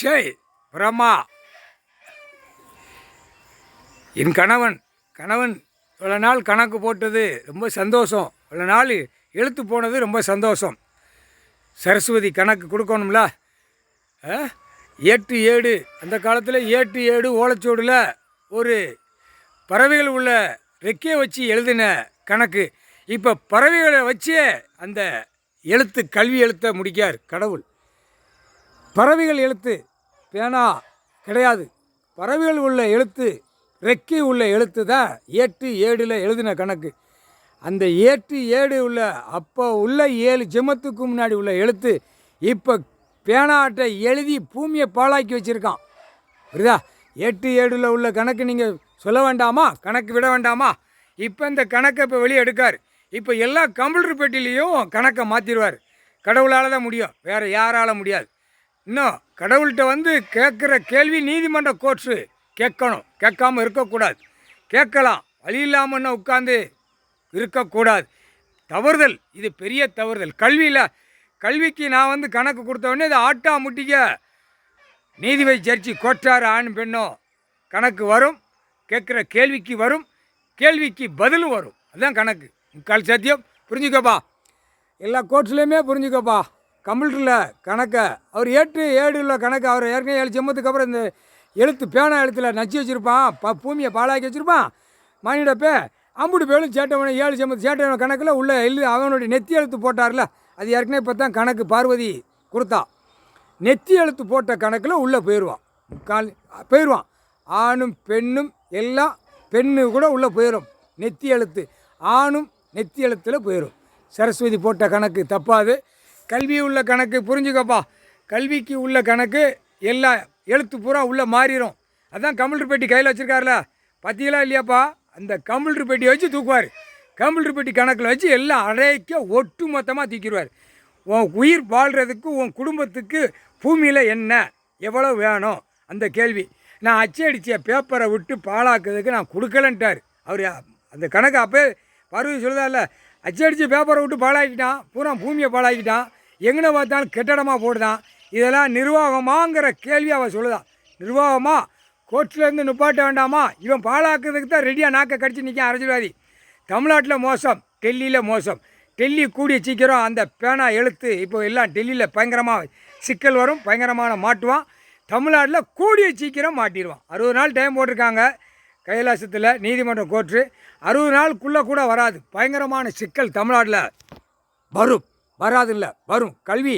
ஷே பிரம்மா என் கணவன் இவ்வளோ நாள் கணக்கு போட்டது ரொம்ப சந்தோஷம். இவ்வளோ நாள் எழுத்து போனது ரொம்ப சந்தோஷம். சரஸ்வதி கணக்கு கொடுக்கணும்ல. ஏட்டு ஏடு அந்த காலத்தில் ஏட்டு ஏடு ஓலைச்சோடில் ஒரு பறவைகள் உள்ள ரெக்கையை வச்சு எழுதின கணக்கு. இப்போ பறவைகளை வச்சே அந்த எழுத்து கல்வி எழுத்தை முடிக்கார் கடவுள். பறவைகள் எழுத்து பேனா கிடையாது. பறவைகள் உள்ள எழுத்து ரெக்கை உள்ள எழுத்து தான் ஏட்டு ஏடில் எழுதின கணக்கு. அந்த ஏட்டு ஏடு உள்ள அப்போ உள்ள 7 ஜென்மத்துக்கு முன்னாடி உள்ள எழுத்து இப்போ பேனாட்டை எழுதி பூமியை பாழாக்கி வச்சுருக்கான். புரியுதா? ஏட்டு ஏடில் உள்ள கணக்கு நீங்கள் சொல்ல வேண்டாமா? கணக்கு விட வேண்டாமா? இப்போ இந்த கணக்கை இப்போ வெளியே எடுக்கார். இப்போ எல்லா கம்ப்யூட்டர் பெட்டிலையும் கணக்கை மாற்றிடுவார். கடவுளால் தான் முடியும், வேறு யாரால் முடியாது. இன்னும் கடவுள்கிட்ட கேட்குற கேள்வி நீதிமன்ற கோர்ட்ஸு கேட்கணும், கேட்காமல் இருக்கக்கூடாது. கேட்கலாம், வழி இல்லாமல் உட்காந்து இருக்கக்கூடாது. தவறுதல், இது பெரிய தவறுதல். கல்விக்கு நான் கணக்கு கொடுத்தவொடனே இது ஆட்டா முட்டிக்க நீதிபதி ஜட்ஜி கோட்டார் ஆண் பெண்ணோ கணக்கு வரும். கேட்குற கேள்விக்கு வரும், கேள்விக்கு பதிலும் வரும். அதுதான் கணக்கு. முக்கால் சத்தியம். புரிஞ்சுக்கப்பா, எல்லா கோர்ட்ஸ்லேயுமே புரிஞ்சுக்கப்பா. கம்ப்யூட்டரில் கணக்கை அவர் ஏட்டு ஏடு உள்ள கணக்கு அவர் ஏற்கனவே 7 ஜென்மத்துக்கு அப்புறம் இந்த எழுத்து பேனா எழுத்தில் நச்சு வச்சுருப்பான், பூமியை பாழாக்கி வச்சுருப்பான். மணிடப்பே அம்புட்டு பேரும் சேட்டவனை 7 ஜென்மத்து சேட்டவன கணக்கில் உள்ள அவனுடைய நெத்தி எழுத்து போட்டார்ல, அது ஏற்கனவே இப்போ தான் கணக்கு பார்வதி கொடுத்தா. நெத்தி எழுத்து போட்ட கணக்கில் உள்ளே போயிடுவான். ஆணும் பெண்ணும் எல்லாம், பெண்ணு கூட உள்ளே போயிடும். நெத்தி எழுத்து ஆணும் நெத்தி எழுத்தில் போயிடும். சரஸ்வதி போட்ட கணக்கு தப்பாது. கல்வி உள்ள கணக்கு புரிஞ்சுக்கப்பா. கல்விக்கு உள்ள கணக்கு எல்லா எழுத்து பூரா உள்ளே மாறிடும். அதுதான் கம்ப்யூட்டர் பெட்டி கையில் வச்சுருக்காருல, பார்த்தீங்களா இல்லையாப்பா? அந்த கம்ப்யூட்டர் பெட்டியை வச்சு தூக்குவார். கம்ப்யூட்டர் பெட்டி கணக்கில் வச்சு எல்லாம் அடைக்க ஒட்டு மொத்தமாக தூக்கிடுவார். உன் உயிர் வாழ்கிறதுக்கு உன் குடும்பத்துக்கு பூமியில் என்ன எவ்வளோ வேணும் அந்த கேள்வி. நான் அச்சடித்த பேப்பரை விட்டு பாழாக்குறதுக்கு நான் கொடுக்கலன்ட்டார் அவர். அந்த கணக்கு அப்போ பார்வதி சொல்லுதால, அச்சடித்த பேப்பரை விட்டு பாழாக்கிட்டான், பூரா பூமியை பாழாக்கிட்டான், எங்கே பார்த்தாலும் கெட்டடமாக போடுதான். இதெல்லாம் நிர்வாகமாங்கிற கேள்வி அவள் சொல்லுதான். நிர்வாகமா? கோர்ட்லேருந்து நிப்பாட்ட வேண்டாமா? இவன் பாழாக்குறதுக்கு தான் ரெடியாக நாக்கை கடிச்சு நிற்க அரசியல்வாதி. தமிழ்நாட்டில் மோசம், டெல்லியில் மோசம். டெல்லி கூடிய சீக்கிரம் அந்த பேனா எழுத்து இப்போ எல்லாம் டெல்லியில் பயங்கரமாக சிக்கல் வரும், பயங்கரமான மாட்டுவான். தமிழ்நாட்டில் கூடிய சீக்கிரம் மாட்டிடுவான். 60 நாள் டைம் போட்டிருக்காங்க கைலாசத்தில் நீதிமன்றம் கோர்ட்டு. 60 நாளுக்குள்ளே கூட வராது. பயங்கரமான சிக்கல் தமிழ்நாட்டில் வரும். வராதுல்ல, வரும். கல்வி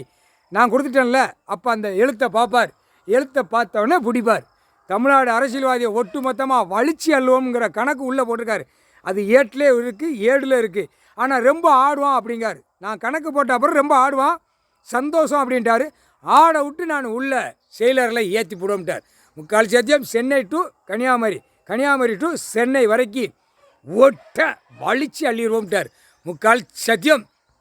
நான் கொடுத்துட்டேன்ல, அப்போ அந்த எழுத்தை பார்ப்பார். எழுத்தை பார்த்தவொடனே பிடிப்பார். தமிழ்நாடு அரசியல்வாதியை ஒட்டு மொத்தமாக வலிச்சு அல்வோங்கிற கணக்கு உள்ளே போட்டிருக்காரு. அது ஏட்டில் இருக்குது, ஏடில் இருக்குது. ஆனால் ரொம்ப ஆடுவான் அப்படிங்காரு. நான் கணக்கு போட்ட அப்புறம் ரொம்ப ஆடுவான், சந்தோஷம் அப்படின்ட்டார். ஆடை விட்டு நான் உள்ள செயலரில் ஏற்றி போடுவோம்ட்டார். முக்கால் சத்தியம். சென்னை டு கன்னியாகுமரி, கன்னியாகுமரி டு சென்னை வரைக்கும் ஒட்ட வலிச்சு அள்ளிடுவோம்ட்டார். முக்கால் சத்தியம்.